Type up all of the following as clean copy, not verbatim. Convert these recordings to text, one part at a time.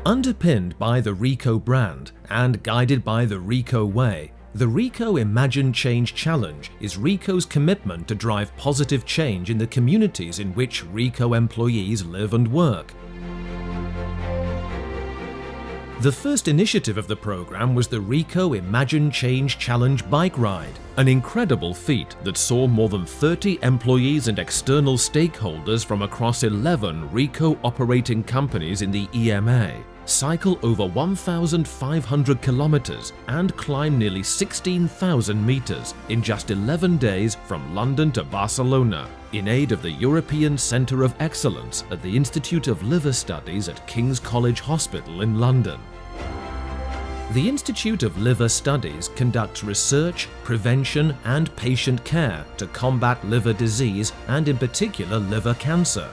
Underpinned by the Ricoh brand and guided by the Ricoh way, the Ricoh Imagine Change Challenge is Ricoh's commitment to drive positive change in the communities in which Ricoh employees live and work. The first initiative of the program was the Ricoh Imagine Change Challenge bike ride, an incredible feat that saw more than 30 employees and external stakeholders from across 11 Ricoh operating companies in the EMA cycle over 1,500 kilometers and climb nearly 16,000 meters in just 11 days from London to Barcelona in aid of the European Centre of Excellence at the Institute of Liver Studies at King's College Hospital in London. The Institute of Liver Studies conducts research, prevention and patient care to combat liver disease and in particular liver cancer.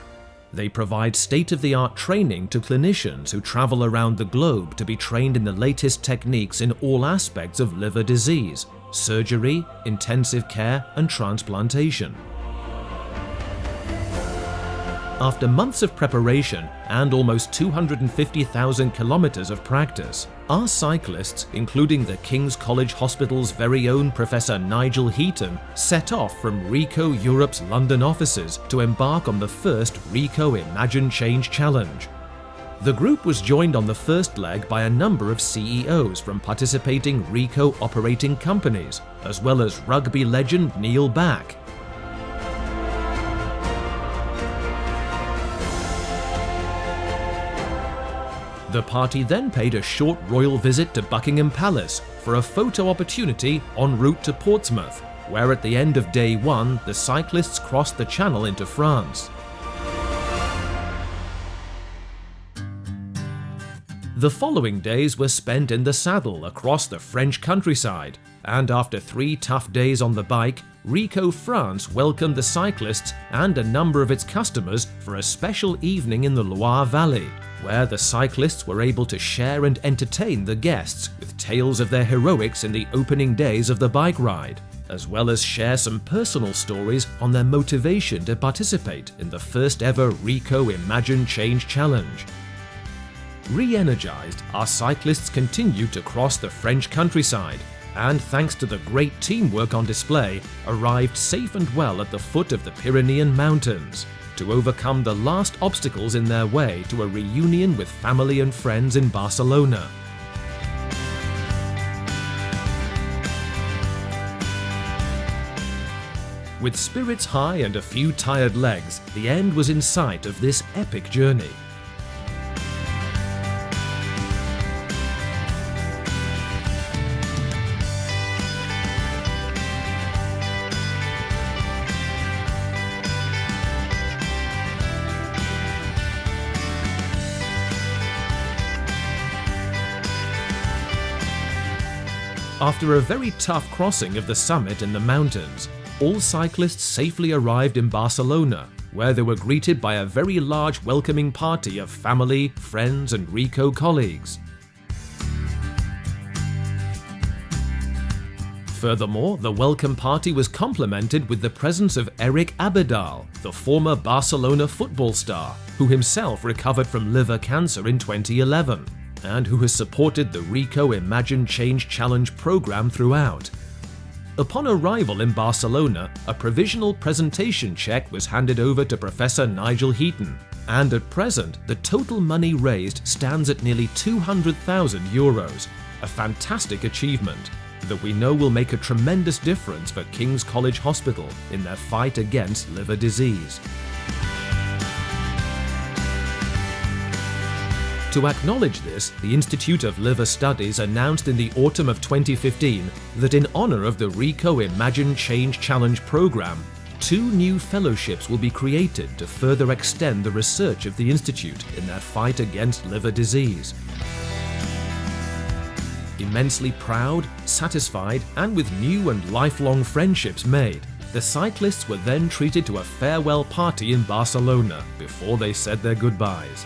They provide state-of-the-art training to clinicians who travel around the globe to be trained in the latest techniques in all aspects of liver disease, surgery, intensive care and transplantation. After months of preparation and almost 250,000 kilometers of practice, our cyclists, including the King's College Hospital's very own Professor Nigel Heaton, set off from Ricoh Europe's London offices to embark on the first Ricoh Imagine Change Challenge. The group was joined on the first leg by a number of CEOs from participating Ricoh operating companies, as well as rugby legend Neil Back. The party then paid a short royal visit to Buckingham Palace for a photo opportunity en route to Portsmouth, where at the end of day one, the cyclists crossed the Channel into France. The following days were spent in the saddle across the French countryside, and after 3 tough days on the bike, Ricoh France welcomed the cyclists and a number of its customers for a special evening in the Loire Valley, where the cyclists were able to share and entertain the guests with tales of their heroics in the opening days of the bike ride, as well as share some personal stories on their motivation to participate in the first ever Ricoh Imagine Change Challenge. Re-energized, our cyclists continued to cross the French countryside and, thanks to the great teamwork on display, arrived safe and well at the foot of the Pyrenean Mountains to overcome the last obstacles in their way to a reunion with family and friends in Barcelona. With spirits high and a few tired legs, the end was in sight of this epic journey. After a very tough crossing of the summit in the mountains, all cyclists safely arrived in Barcelona, where they were greeted by a very large welcoming party of family, friends and Ricoh colleagues. Furthermore, the welcome party was complemented with the presence of Eric Abidal, the former Barcelona football star, who himself recovered from liver cancer in 2011. And who has supported the Ricoh Imagine Change Challenge program throughout. Upon arrival in Barcelona, a provisional presentation check was handed over to Professor Nigel Heaton, and at present the total money raised stands at nearly €200,000, a fantastic achievement that we know will make a tremendous difference for King's College Hospital in their fight against liver disease. To acknowledge this, the Institute of Liver Studies announced in the autumn of 2015 that in honor of the Ricoh Imagine Change Challenge program, 2 new fellowships will be created to further extend the research of the Institute in their fight against liver disease. Immensely proud, satisfied, and with new and lifelong friendships made, the cyclists were then treated to a farewell party in Barcelona before they said their goodbyes.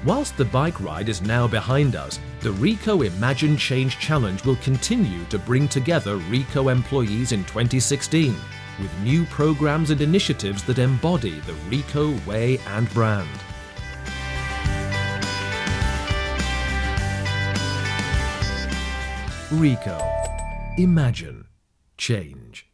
Whilst the bike ride is now behind us, the Ricoh Imagine Change Challenge will continue to bring together Ricoh employees in 2016 with new programs and initiatives that embody the Ricoh way and brand. Ricoh. Imagine change.